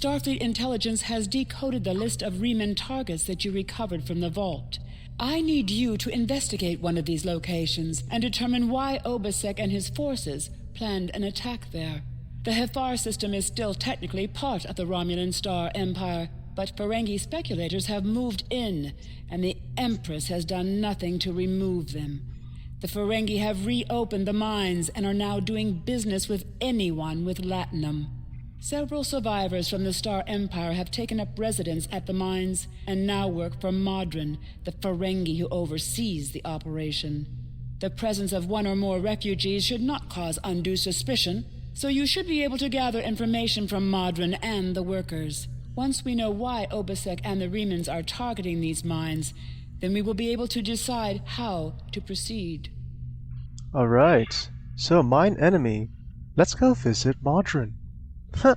Starfleet intelligence has decoded the list of Riemann targets that you recovered from the vault. I need you to investigate one of these locations and determine why Obasek and his forces planned an attack there. The Hefar system is still technically part of the Romulan Star Empire, but Ferengi speculators have moved in, and the Empress has done nothing to remove them. The Ferengi have reopened the mines and are now doing business with anyone with latinum. Several survivors from the Star Empire have taken up residence at the mines and now work for Madran, the Ferengi who oversees the operation. The presence of one or more refugees should not cause undue suspicion, so you should be able to gather information from Madran and the workers. Once we know why Obasek and the Riemanns are targeting these mines, then we will be able to decide how to proceed. Alright, so mine enemy. Let's go visit Madran. Huh.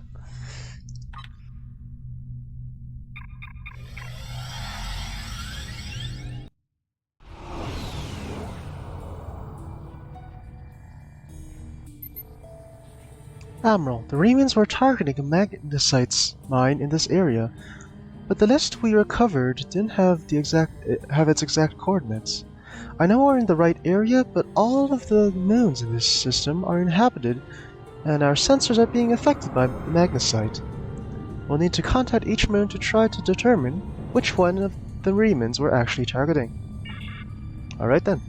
Admiral, the Riemanns were targeting a magnesite mine in this area, but the list we recovered didn't have its exact coordinates. I know we're in the right area, but all of the moons in this system are inhabited, and our sensors are being affected by magnesite. We'll need to contact each moon to try to determine which one of the Riemanns we're actually targeting. Alright then.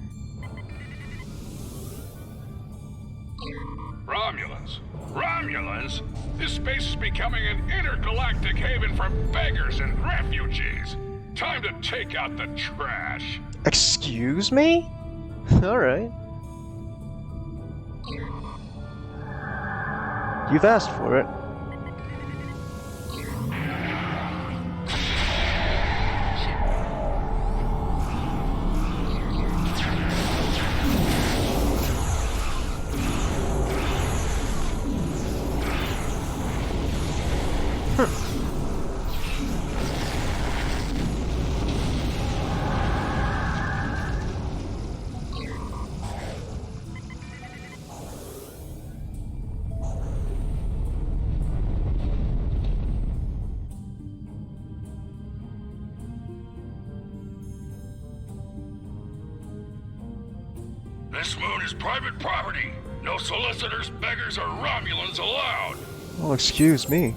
Romulans? This space is becoming an intergalactic haven for beggars and refugees. Time to take out the trash. Excuse me? Alright. You've asked for it. This moon is private property. No solicitors, beggars, or Romulans allowed. Oh, excuse me.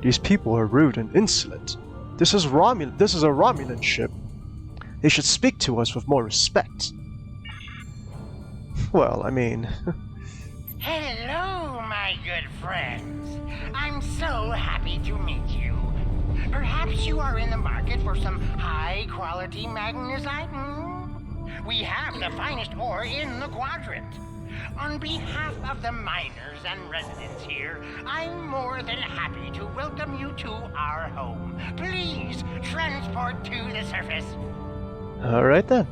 These people are rude and insolent. This is a Romulan ship. They should speak to us with more respect. Well, I mean... Hello, my good friends. I'm so happy to meet you. Perhaps you are in the market for some high-quality magnesite? We have the finest ore in the quadrant. On behalf of the miners and residents here, I'm more than happy to welcome you to our home. Please transport to the surface. Alright then.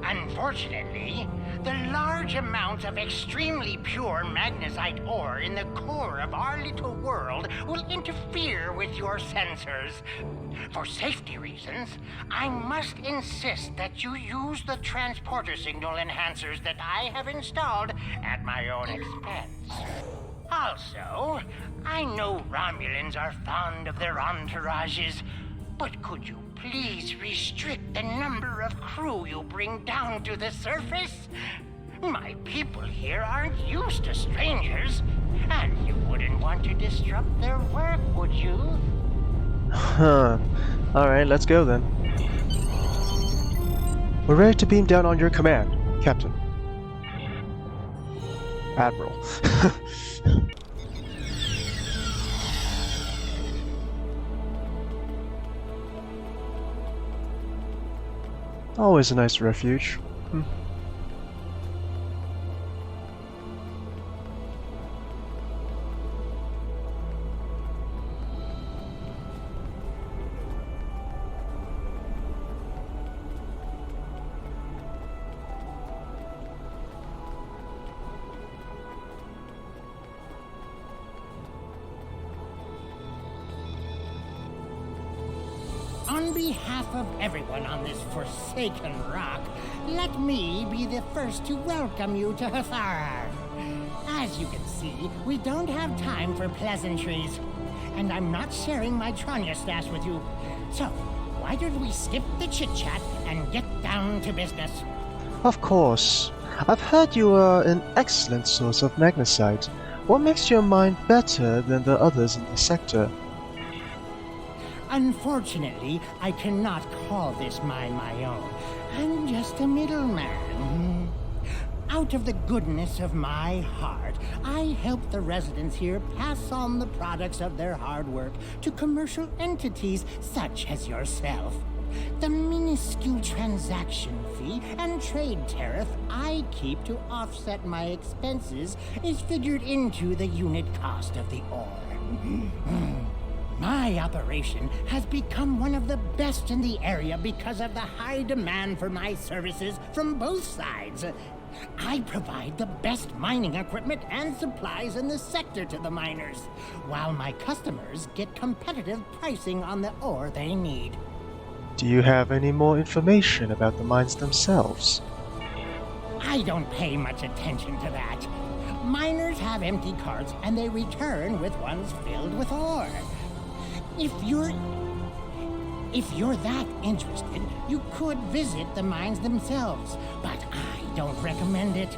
Unfortunately, the large amounts of extremely pure magnesite ore in the core of our little world will interfere with your sensors. For safety reasons, I must insist that you use the transporter signal enhancers that I have installed at my own expense. Also, I know Romulans are fond of their entourages, but could you please restrict the number of crew you bring down to the surface? My people here aren't used to strangers, and you wouldn't want to disrupt their work, would you? Huh. Alright, let's go then. We're ready to beam down on your command, Captain. Admiral. Always a nice refuge. On behalf of everyone on this forsaken rock, let me be the first to welcome you to Hathara. As you can see, we don't have time for pleasantries. and I'm not sharing my Tranya stash with you. So, why don't we skip the chit-chat and get down to business? Of course. I've heard you are an excellent source of magnesite. What makes your mine better than the others in the sector? Unfortunately, I cannot call this mine my own. I'm just a middleman. Out of the goodness of my heart, I help the residents here pass on the products of their hard work to commercial entities such as yourself. The minuscule transaction fee and trade tariff I keep to offset my expenses is figured into the unit cost of the ore. My operation has become one of the best in the area because of the high demand for my services from both sides. I provide the best mining equipment and supplies in the sector to the miners, while my customers get competitive pricing on the ore they need. Do you have any more information about the mines themselves? I don't pay much attention to that. Miners have empty carts and they return with ones filled with ore. If you're that interested, you could visit the mines themselves, but I don't recommend it.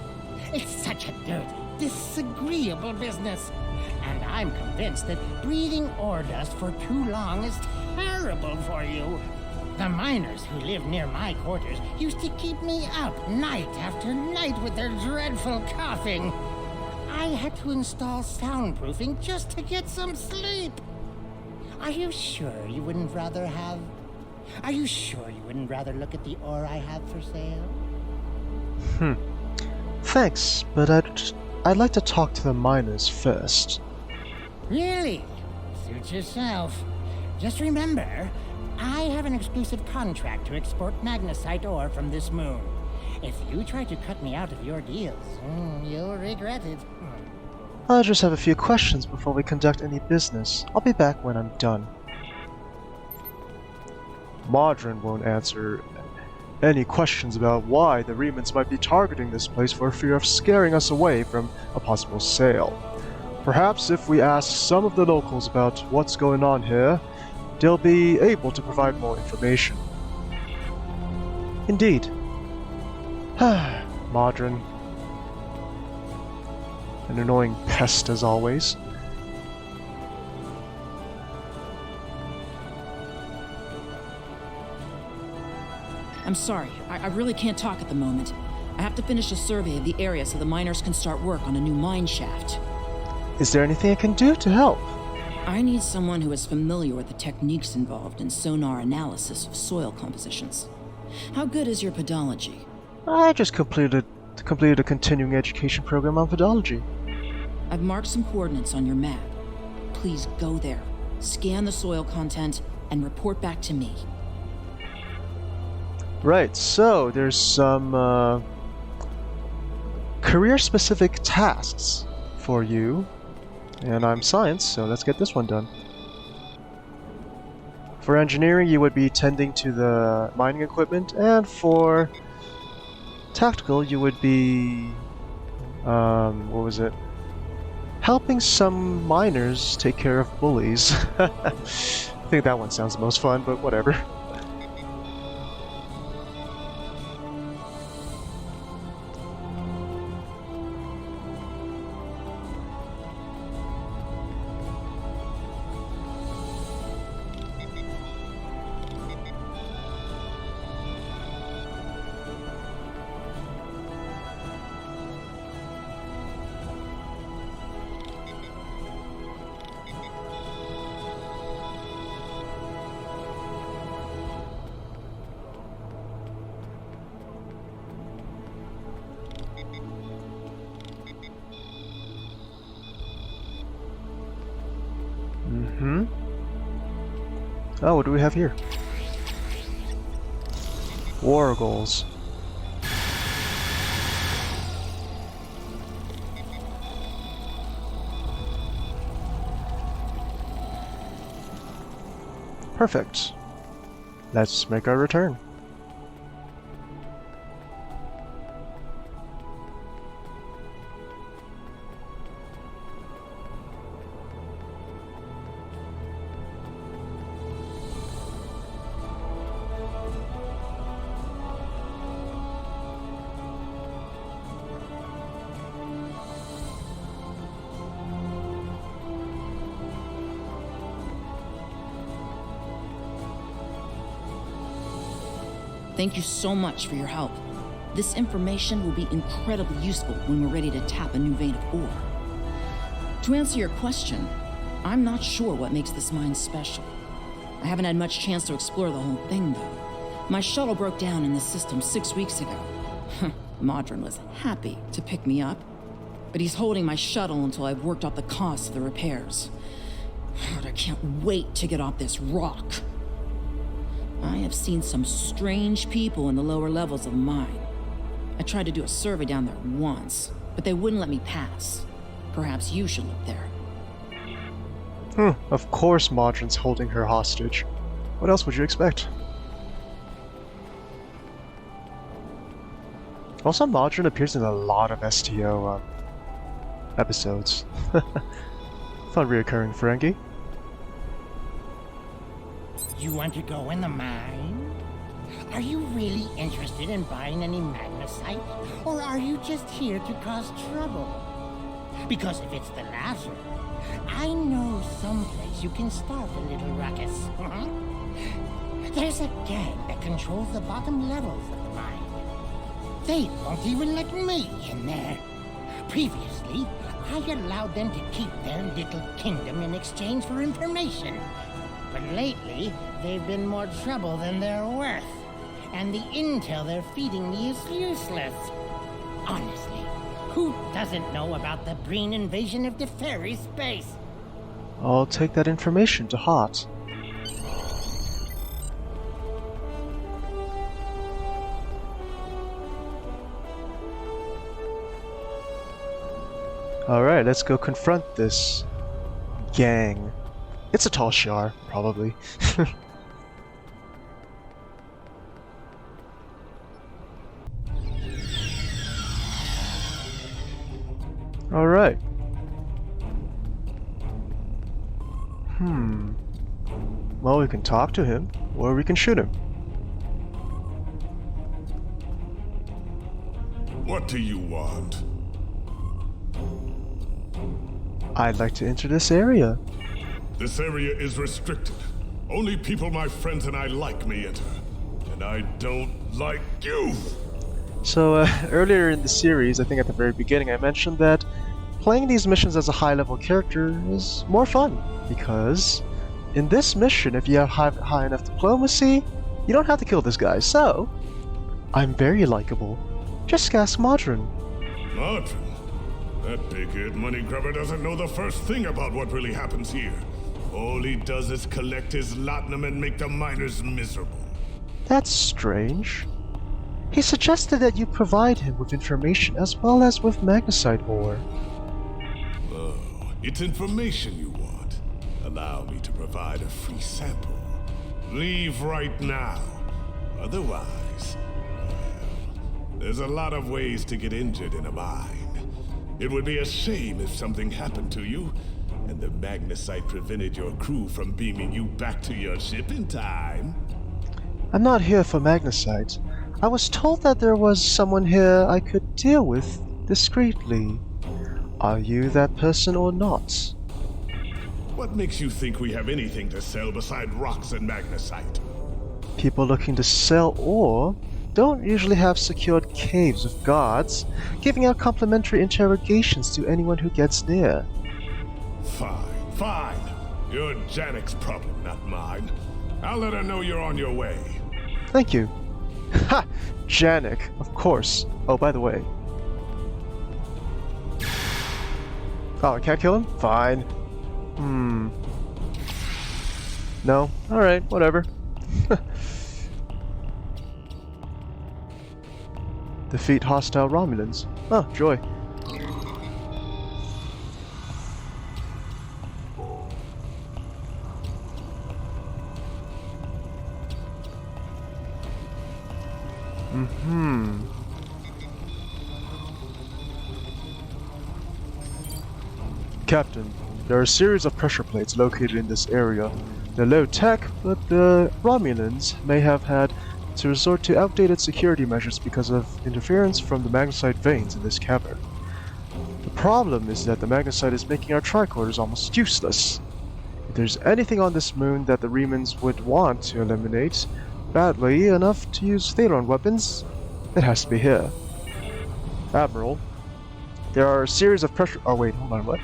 It's such a dirty, disagreeable business. And I'm convinced that breathing ore dust for too long is terrible for you. The miners who live near my quarters used to keep me up night after night with their dreadful coughing. I had to install soundproofing just to get some sleep. Are you sure you wouldn't rather look at the ore I have for sale? Thanks, but I'd like to talk to the miners first. Really? Suit yourself. Just remember, I have an exclusive contract to export magnesite ore from this moon. If you try to cut me out of your deals, you'll regret it. I just have a few questions before we conduct any business. I'll be back when I'm done. Madran won't answer any questions about why the Remans might be targeting this place for fear of scaring us away from a possible sale. Perhaps if we ask some of the locals about what's going on here, they'll be able to provide more information. Indeed. Madran. An annoying pest as always. I'm sorry, I really can't talk at the moment. I have to finish a survey of the area so the miners can start work on a new mine shaft. Is there anything I can do to help? I need someone who is familiar with the techniques involved in sonar analysis of soil compositions. How good is your podology? I just completed a continuing education program on podology. I've marked some coordinates on your map. Please go there, scan the soil content, and report back to me. Right, so there's some career-specific tasks for you. And I'm science, so let's get this one done. For engineering, you would be tending to the mining equipment, and for tactical, you would be... what was it? Helping some miners take care of bullies. I think that one sounds the most fun, but whatever. Oh, what do we have here? War goals. Perfect. Let's make our return. Thank you so much for your help. This information will be incredibly useful when we're ready to tap a new vein of ore. To answer your question, I'm not sure what makes this mine special. I haven't had much chance to explore the whole thing, though. My shuttle broke down in the system 6 weeks ago. Madran was happy to pick me up, but he's holding my shuttle until I've worked out the cost of the repairs. God, I can't wait to get off this rock. I have seen some strange people in the lower levels of the mine. I tried to do a survey down there once, but they wouldn't let me pass. Perhaps you should look there. Of course Madran's holding her hostage. What else would you expect? Also, Madran appears in a lot of STO episodes. Fun reoccurring Ferengi. You want to go in the mine? Are you really interested in buying any magnesite? Or are you just here to cause trouble? Because if it's the latter, I know someplace you can start a little ruckus. There's a gang that controls the bottom levels of the mine. They won't even let me in there. Previously, I allowed them to keep their little kingdom in exchange for information. But lately, they've been more trouble than they're worth. And the intel they're feeding me is useless. Honestly, who doesn't know about the Breen invasion of the fairy space? I'll take that information to heart. Alright, let's go confront this gang. It's a tall Shiar, probably. Alright. Well, we can talk to him, or we can shoot him. What do you want? I'd like to enter this area. This area is restricted. Only people my friends and I like may enter. And I don't like you! So, earlier in the series, I think at the very beginning, I mentioned that playing these missions as a high-level character is more fun, because in this mission, if you have high enough diplomacy, you don't have to kill this guy, so I'm very likable. Just ask Madran. Madran? That big-eared money grubber doesn't know the first thing about what really happens here. All he does is collect his latinum and make the miners miserable. That's strange. He suggested that you provide him with information as well as with magnesite ore. Oh, it's information you want. Allow me to provide a free sample. Leave right now. Otherwise, well, there's a lot of ways to get injured in a mine. It would be a shame if something happened to you, and the magnesite prevented your crew from beaming you back to your ship in time. I'm not here for magnesite. I was told that there was someone here I could deal with discreetly. Are you that person or not? What makes you think we have anything to sell beside rocks and magnesite? People looking to sell ore don't usually have secured caves with guards, giving out complimentary interrogations to anyone who gets near. Fine, fine. You're Janek's problem, not mine. I'll let her know you're on your way. Thank you. Ha! Janek, of course. Oh, by the way. Oh, I can't kill him? Fine. No? Alright, whatever. Defeat hostile Romulans. Oh, joy. Captain, there are a series of pressure plates located in this area. They're low tech, but the Romulans may have had to resort to outdated security measures because of interference from the magnesite veins in this cavern. The problem is that the magnesite is making our tricorders almost useless. If there's anything on this moon that the Remans would want to eliminate, badly enough to use Theron weapons, it has to be here. Admiral, there are a series of pressure— oh wait, hold on, what?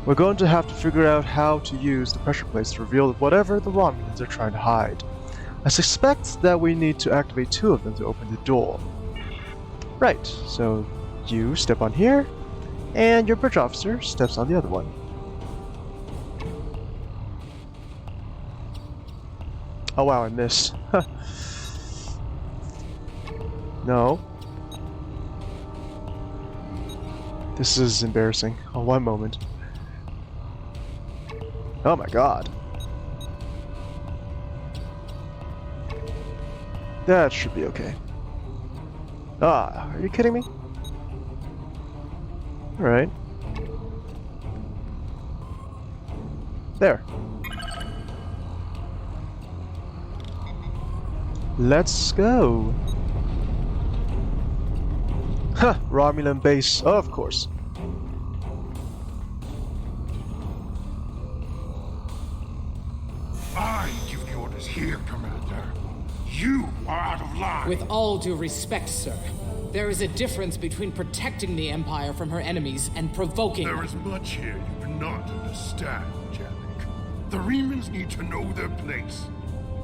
We're going to have to figure out how to use the pressure plates to reveal whatever the Romulans are trying to hide. I suspect that we need to activate 2 of them to open the door. Right, so you step on here, and your bridge officer steps on the other one. Oh wow, I missed. No. This is embarrassing. Oh, one moment. Oh my god. That should be okay. Ah, are you kidding me? Alright. There. Let's go. Huh, Romulan base, of course. I give the orders here, Commander. You are out of line. With all due respect, sir, there is a difference between protecting the Empire from her enemies and provoking. There is much here you do not understand, Janek. The Remans need to know their place.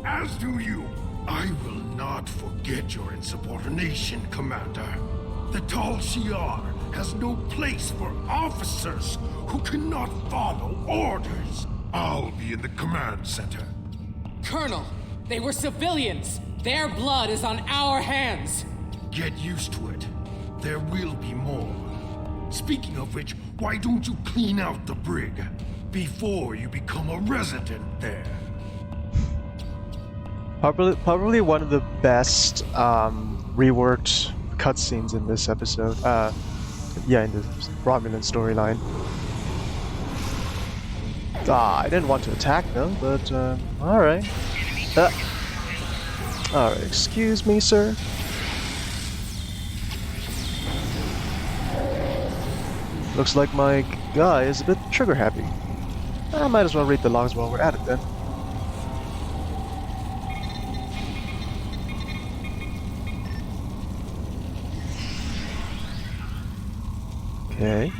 As do you. I will not forget your insubordination, Commander. The Tal Shiar has no place for officers who cannot follow orders. I'll be in the command center. Colonel, they were civilians. Their blood is on our hands. Get used to it. There will be more. Speaking of which, why don't you clean out the brig before you become a resident there? Probably one of the best reworked cutscenes in this episode. Yeah, in the Romulan storyline. Ah, I didn't want to attack them, but alright. Alright, excuse me, sir. Looks like my guy is a bit trigger happy. I might as well read the logs while we're at it then. Okay.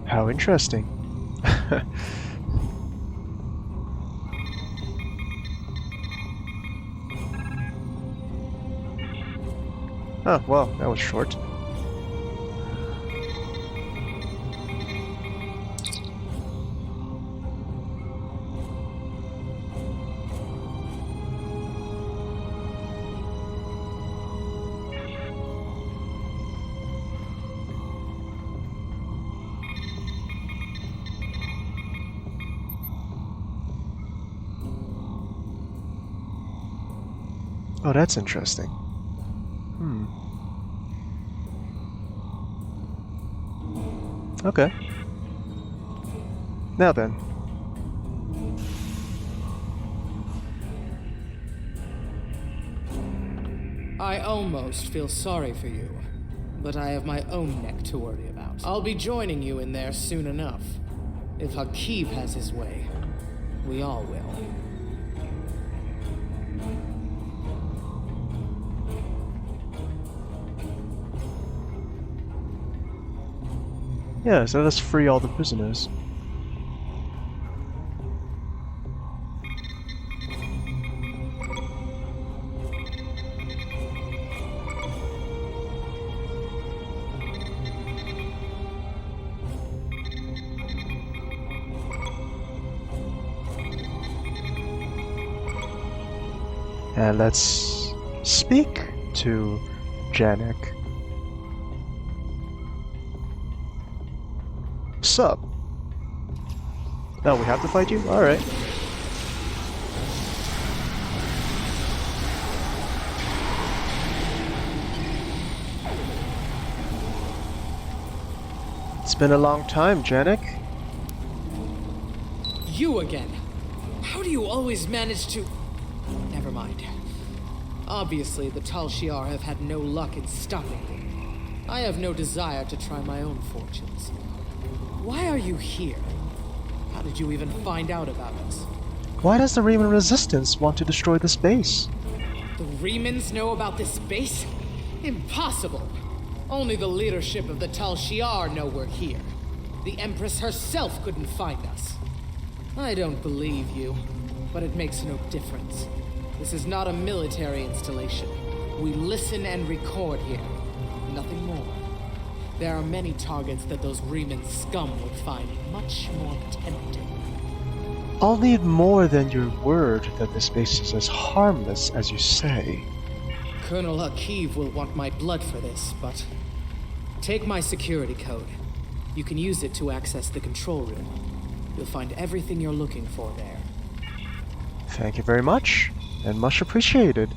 How interesting. Oh, well, that was short. Oh, that's interesting. Okay. Now then. I almost feel sorry for you, but I have my own neck to worry about. I'll be joining you in there soon enough. If Hakib has his way, we all will. Yeah, so let's free all the prisoners. And let's speak to Janek. Sup? Now we have to fight you? Alright. been a long time, Janek. You again? How do you always manage to... Never mind. Obviously, the Tal Shiar have had no luck in stopping me. I have no desire to try my own fortunes. Why are you here? How did you even find out about us? Why does the Reman Resistance want to destroy this base? The Remans know about this base? Impossible! Only the leadership of the Tal Shiar know we're here. The Empress herself couldn't find us. I don't believe you, but it makes no difference. This is not a military installation. We listen and record here. Nothing more. There are many targets that those Reman scum would find much more tempting. I'll need more than your word that this base is as harmless as you say. Colonel Akiv will want my blood for this, but... Take my security code. You can use it to access the control room. You'll find everything you're looking for there. Thank you very much, and much appreciated.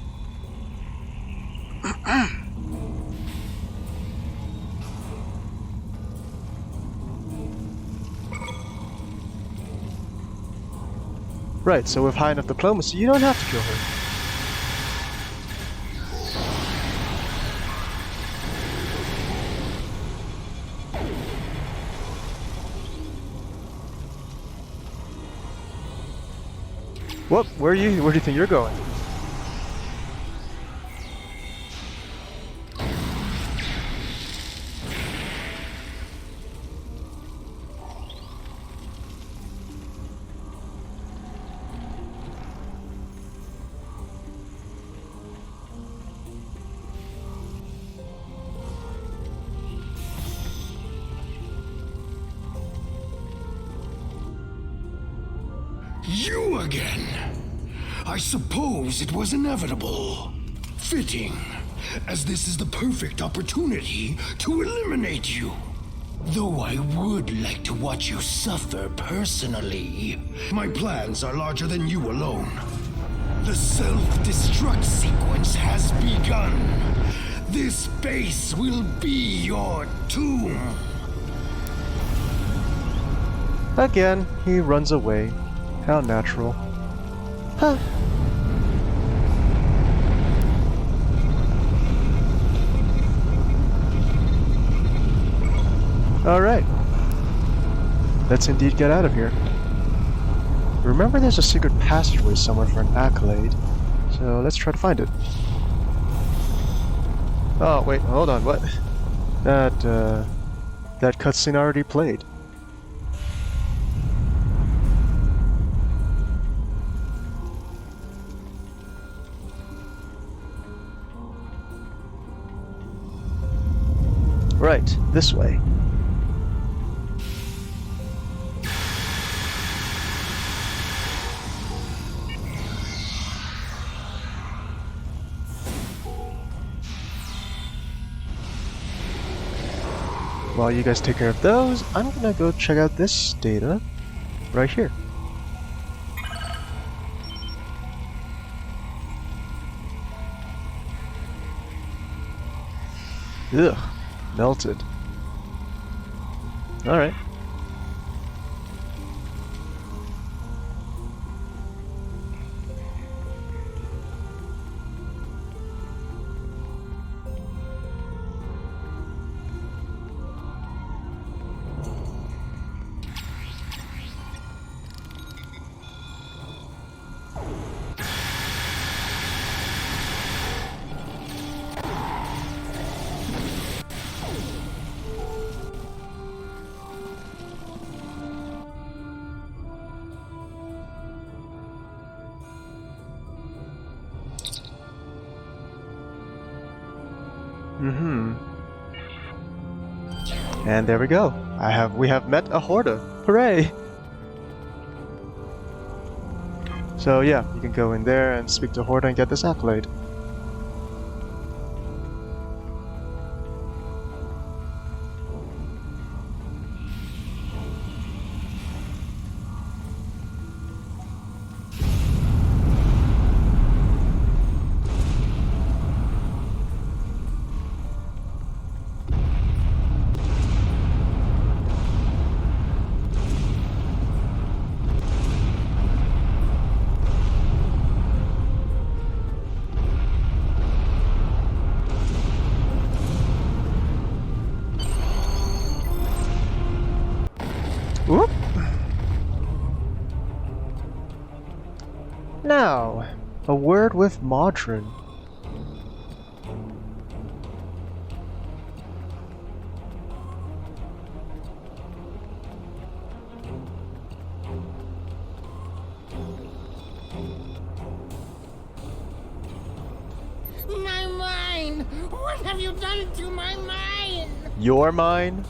Right, so with high enough diplomacy, you don't have to kill her. Whoop, where do you think you're going? You again? I suppose it was inevitable. Fitting, as this is the perfect opportunity to eliminate you. Though I would like to watch you suffer personally. My plans are larger than you alone. The self-destruct sequence has begun. This base will be your tomb. Again, he runs away. How natural. Huh. Alright. Let's indeed get out of here. Remember there's a secret passageway somewhere for an accolade, so let's try to find it. Oh, wait, hold on, what? That cutscene already played. Right, this way. While you guys take care of those, I'm gonna go check out this data right here. Ugh. Melted. Alright. And there we go. We have met a Horda. Hooray! So yeah, you can go in there and speak to Horda and get this accolade. Now, a word with Madran. My mind! What have you done to my mind? Your mine?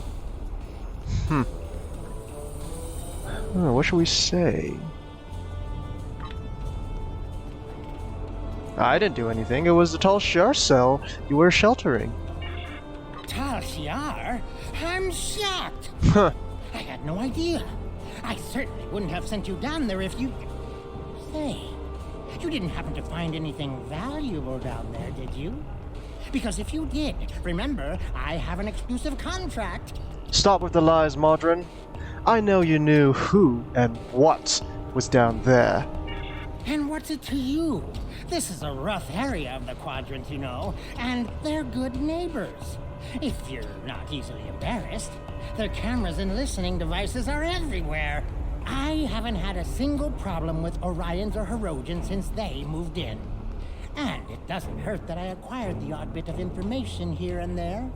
What should we say? I didn't do anything. It was the Tal Shiar cell you were sheltering. Tal Shiar? I'm shocked. Huh. I had no idea. I certainly wouldn't have sent you down there if you... Say, you didn't happen to find anything valuable down there, did you? Because if you did, remember, I have an exclusive contract. Stop with the lies, Madran. I know you knew who and what was down there. And what's it to you? This is a rough area of the Quadrant, you know, and they're good neighbors. If you're not easily embarrassed, their cameras and listening devices are everywhere. I haven't had a single problem with Orions or Herodians since they moved in. And it doesn't hurt that I acquired the odd bit of information here and there.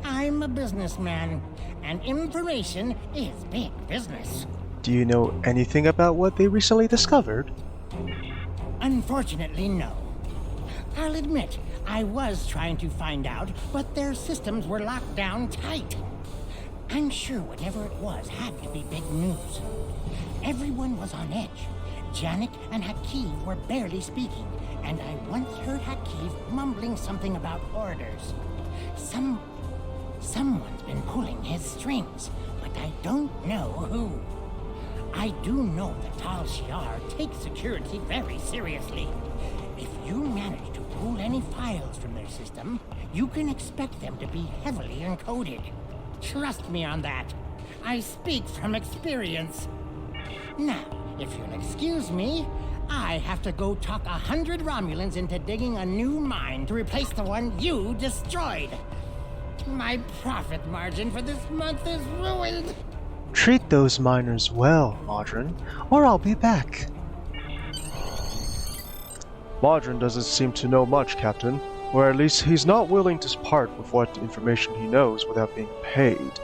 I'm a businessman, and information is big business. Do you know anything about what they recently discovered? Unfortunately, no. I'll admit, I was trying to find out, but their systems were locked down tight. I'm sure whatever it was had to be big news. Everyone was on edge. Janik and Hakiv were barely speaking, and I once heard Hakiv mumbling something about orders. Someone's been pulling his strings, but I don't know who. I do know that Tal Shiar takes security very seriously. If you manage to pull any files from their system, you can expect them to be heavily encoded. Trust me on that. I speak from experience. Now, if you'll excuse me, I have to go talk 100 Romulans into digging a new mine to replace the one you destroyed. My profit margin for this month is ruined. Treat those miners well, Madran, or I'll be back. Madran doesn't seem to know much, Captain. Or at least he's not willing to part with what information he knows without being paid.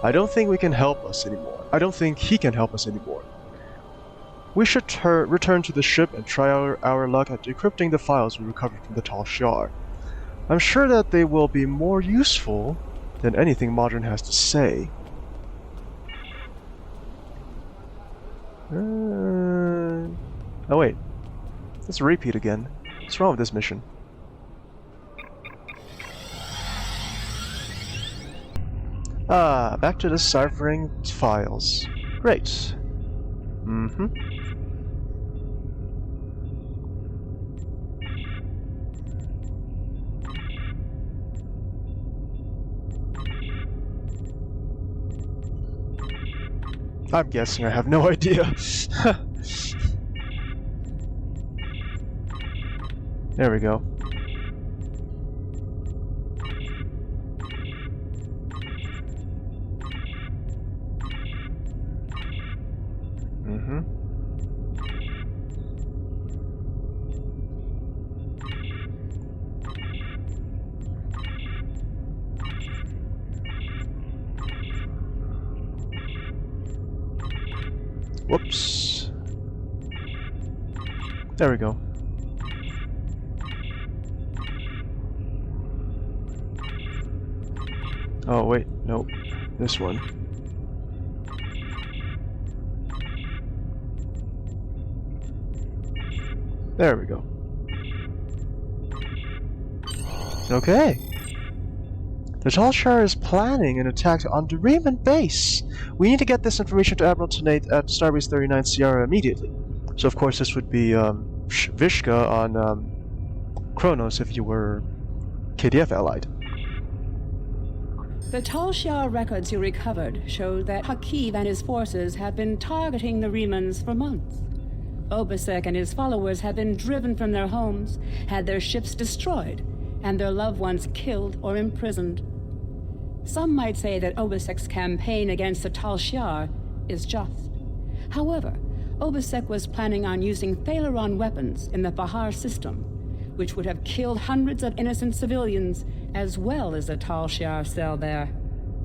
I don't think we can help us anymore. I don't think he can help us anymore. We should return to the ship and try our luck at decrypting the files we recovered from the Tal Shiar. I'm sure that they will be more useful than anything Madran has to say. Oh wait, let's repeat again. What's wrong with this mission? Back to deciphering files. Great. I'm guessing I have no idea. There we go. Whoops. There we go. Oh wait, nope. This one. There we go. Okay. The Tal Shiar is planning an attack on the Riemann base. We need to get this information to Admiral Tenate at Starbase 39 Sierra immediately. So of course this would be Vishka on Kronos if you were KDF allied. The Tal Shiar records you recovered show that Hakiv and his forces have been targeting the Riemanns for months. Obasek and his followers have been driven from their homes, had their ships destroyed, and their loved ones killed or imprisoned. Some might say that Obasek's campaign against the Tal Shiar is just. However, Obasek was planning on using Thaleron weapons in the Bahar system, which would have killed hundreds of innocent civilians, as well as the Tal Shiar cell there.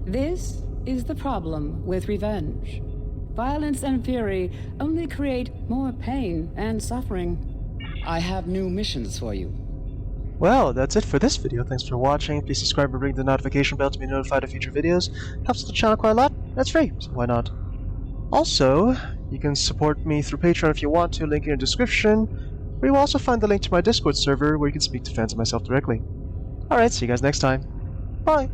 This is the problem with revenge. Violence and fury only create more pain and suffering. I have new missions for you. Well, that's it for this video. Thanks for watching. Please subscribe and ring the notification bell to be notified of future videos. Helps the channel quite a lot. That's free, so why not? Also, you can support me through Patreon if you want to, link in the description, where you will also find the link to my Discord server where you can speak to fans and myself directly. Alright, see you guys next time. Bye!